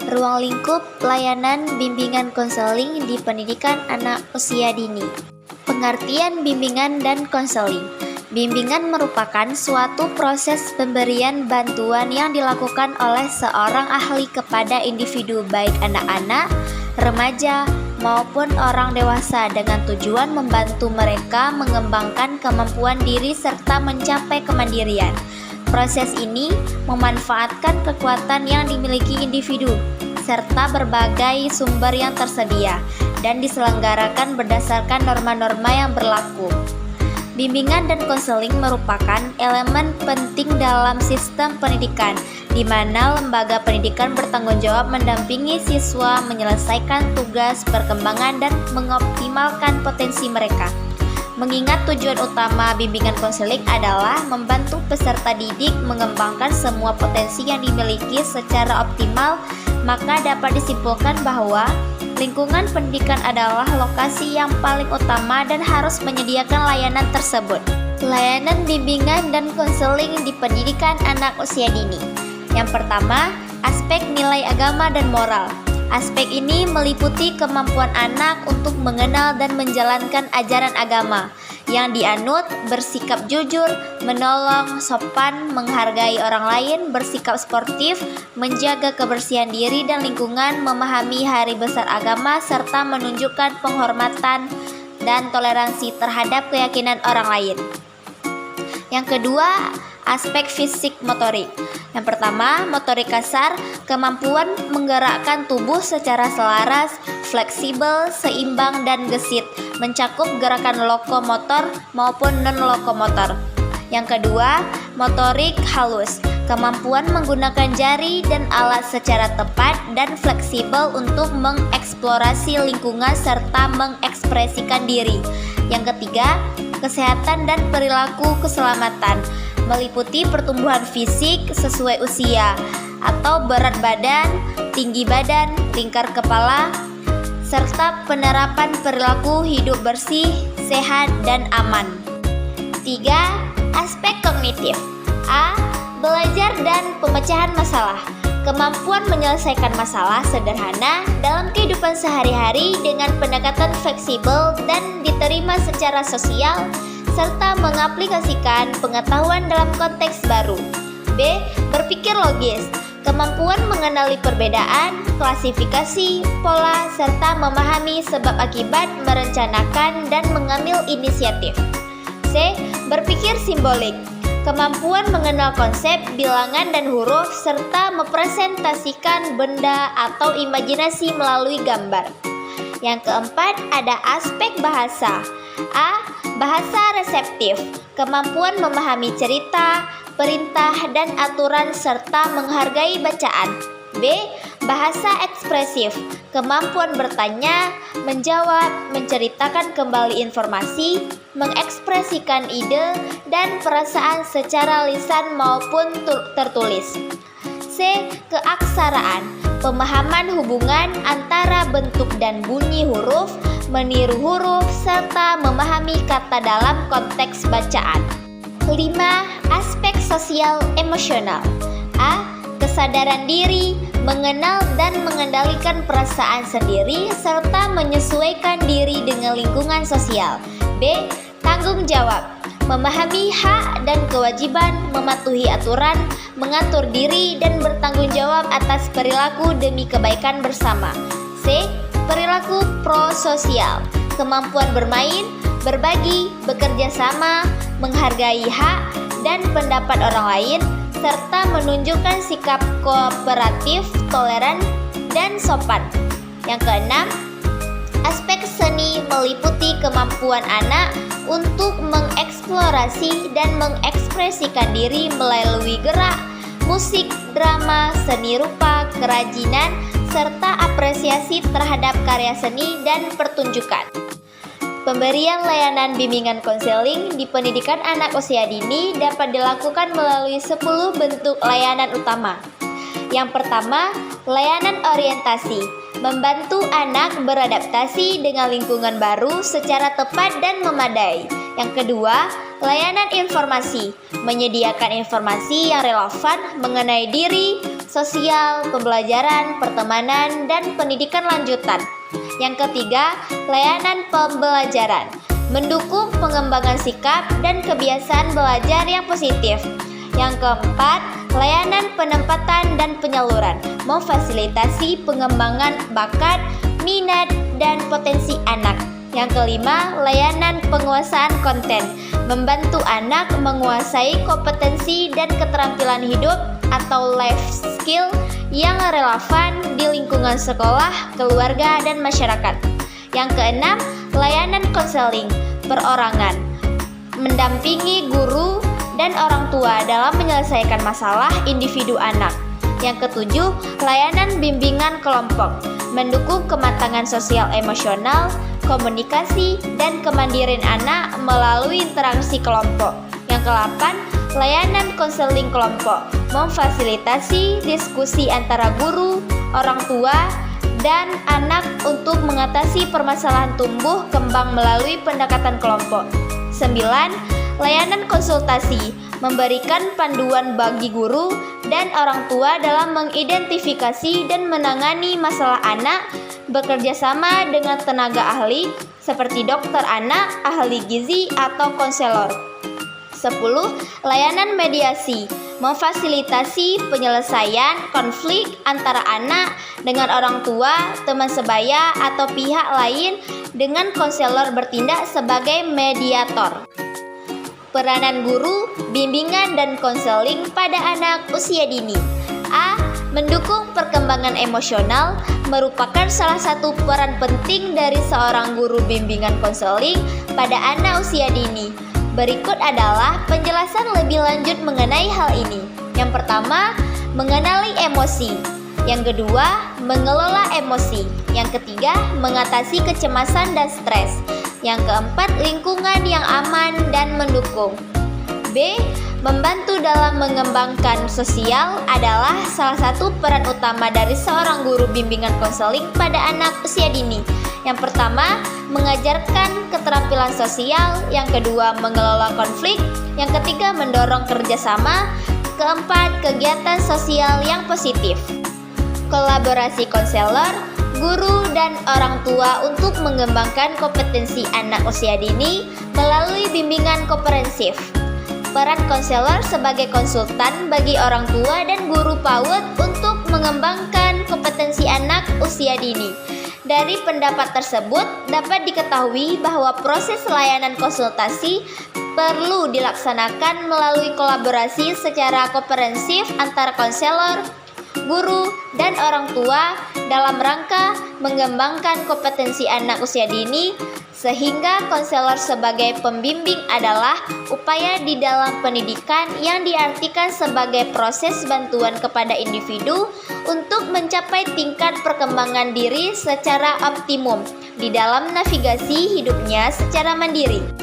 Ruang lingkup layanan bimbingan konseling di pendidikan anak usia dini. Pengertian bimbingan dan konseling. Bimbingan merupakan suatu proses pemberian bantuan yang dilakukan oleh seorang ahli kepada individu baik anak-anak, remaja, maupun orang dewasa dengan tujuan membantu mereka mengembangkan kemampuan diri serta mencapai kemandirian. Proses ini memanfaatkan kekuatan yang dimiliki individu serta berbagai sumber yang tersedia dan diselenggarakan berdasarkan norma-norma yang berlaku. Bimbingan dan konseling merupakan elemen penting dalam sistem pendidikan, di mana lembaga pendidikan bertanggung jawab mendampingi siswa menyelesaikan tugas perkembangan dan mengoptimalkan potensi mereka. Mengingat tujuan utama bimbingan konseling adalah membantu peserta didik mengembangkan semua potensi yang dimiliki secara optimal, maka dapat disimpulkan bahwa lingkungan pendidikan adalah lokasi yang paling utama dan harus menyediakan layanan tersebut. Layanan bimbingan dan konseling di pendidikan anak usia dini. Yang pertama, aspek nilai agama dan moral. Aspek ini meliputi kemampuan anak untuk mengenal dan menjalankan ajaran agama yang dianut, bersikap jujur, menolong, sopan, menghargai orang lain, bersikap sportif, menjaga kebersihan diri dan lingkungan, memahami hari besar agama, serta menunjukkan penghormatan dan toleransi terhadap keyakinan orang lain. Yang kedua, aspek fisik motorik. Yang pertama, motorik kasar, kemampuan menggerakkan tubuh secara selaras, fleksibel, seimbang, dan gesit, mencakup gerakan lokomotor maupun non-lokomotor. Yang kedua, motorik halus, kemampuan menggunakan jari dan alat secara tepat dan fleksibel untuk mengeksplorasi lingkungan serta mengekspresikan diri. Yang ketiga, kesehatan dan perilaku keselamatan, meliputi pertumbuhan fisik sesuai usia atau berat badan, tinggi badan, lingkar kepala, serta penerapan perilaku hidup bersih, sehat, dan aman. 3. Aspek kognitif. A. Belajar dan pemecahan masalah. Kemampuan menyelesaikan masalah sederhana dalam kehidupan sehari-hari dengan pendekatan fleksibel dan diterima secara sosial, serta mengaplikasikan pengetahuan dalam konteks baru. B. Berpikir logis, kemampuan mengenali perbedaan, klasifikasi, pola, serta memahami sebab akibat, merencanakan, dan mengambil inisiatif. C. Berpikir simbolik, kemampuan mengenal konsep, bilangan, dan huruf, serta mempresentasikan benda atau imajinasi melalui gambar. Yang keempat, ada aspek bahasa. A. Bahasa reseptif, kemampuan memahami cerita, perintah, dan aturan serta menghargai bacaan. B. Bahasa ekspresif, kemampuan bertanya, menjawab, menceritakan kembali informasi, mengekspresikan ide dan perasaan secara lisan maupun tertulis. C. Keaksaraan, pemahaman hubungan antara bentuk dan bunyi huruf, meniru huruf, serta memahami kata dalam konteks bacaan. 5. Aspek sosial emosional. A. Kesadaran diri, mengenal dan mengendalikan perasaan sendiri, serta menyesuaikan diri dengan lingkungan sosial. B. Tanggung jawab, memahami hak dan kewajiban, mematuhi aturan, mengatur diri, dan bertanggung jawab atas perilaku demi kebaikan bersama. C. Perilaku prososial, kemampuan bermain, berbagi, bekerja sama, menghargai hak dan pendapat orang lain, serta menunjukkan sikap kooperatif, toleran, dan sopan. Yang keenam, aspek seni meliputi kemampuan anak untuk mengeksplorasi dan mengekspresikan diri melalui gerak, musik, drama, seni rupa, kerajinan, serta apresiasi terhadap karya seni dan pertunjukan. Pemberian layanan bimbingan konseling di pendidikan anak usia dini dapat dilakukan melalui 10 bentuk layanan utama. Yang pertama, layanan orientasi, membantu anak beradaptasi dengan lingkungan baru secara tepat dan memadai. Yang kedua, layanan informasi, menyediakan informasi yang relevan mengenai diri, sosial, pembelajaran, pertemanan, dan pendidikan lanjutan. Yang ketiga, layanan pembelajaran, mendukung pengembangan sikap dan kebiasaan belajar yang positif. Yang keempat, layanan penempatan dan penyaluran, memfasilitasi pengembangan bakat, minat, dan potensi anak. Yang kelima, layanan penguasaan konten, membantu anak menguasai kompetensi dan keterampilan hidup atau life skill yang relevan di lingkungan sekolah, keluarga, dan masyarakat. Yang keenam, layanan konseling perorangan, mendampingi guru dan orang tua dalam menyelesaikan masalah individu anak. Yang ketujuh, layanan bimbingan kelompok, mendukung kematangan sosial emosional, komunikasi, dan kemandirian anak melalui interaksi kelompok. Yang kedelapan, layanan konseling kelompok, memfasilitasi diskusi antara guru, orang tua, dan anak untuk mengatasi permasalahan tumbuh kembang melalui pendekatan kelompok. 9. Layanan konsultasi, memberikan panduan bagi guru dan orang tua dalam mengidentifikasi dan menangani masalah anak, bekerja sama dengan tenaga ahli seperti dokter anak, ahli gizi, atau konselor. 10. Layanan mediasi, memfasilitasi penyelesaian konflik antara anak dengan orang tua, teman sebaya, atau pihak lain dengan konselor bertindak sebagai mediator. Peranan guru, bimbingan, dan konseling pada anak usia dini. A. Mendukung perkembangan emosional merupakan salah satu peran penting dari seorang guru bimbingan konseling pada anak usia dini. Berikut adalah penjelasan lebih lanjut mengenai hal ini. Yang pertama, mengenali emosi. Yang kedua, mengelola emosi. Yang ketiga, mengatasi kecemasan dan stres. Yang keempat, lingkungan yang aman dan mendukung. B. Membantu dalam mengembangkan sosial adalah salah satu peran utama dari seorang guru bimbingan konseling pada anak usia dini. Yang pertama, mengajarkan keterampilan sosial. Yang kedua, mengelola konflik. Yang ketiga, mendorong kerjasama. Keempat, kegiatan sosial yang positif. Kolaborasi konselor, guru, dan orang tua untuk mengembangkan kompetensi anak usia dini melalui bimbingan komprehensif. Peran konselor sebagai konsultan bagi orang tua dan guru PAUD untuk mengembangkan kompetensi anak usia dini. Dari pendapat tersebut dapat diketahui bahwa proses layanan konsultasi perlu dilaksanakan melalui kolaborasi secara komprehensif antara konselor, guru, dan orang tua dalam rangka mengembangkan kompetensi anak usia dini, sehingga konselor sebagai pembimbing adalah upaya di dalam pendidikan yang diartikan sebagai proses bantuan kepada individu untuk mencapai tingkat perkembangan diri secara optimum di dalam navigasi hidupnya secara mandiri.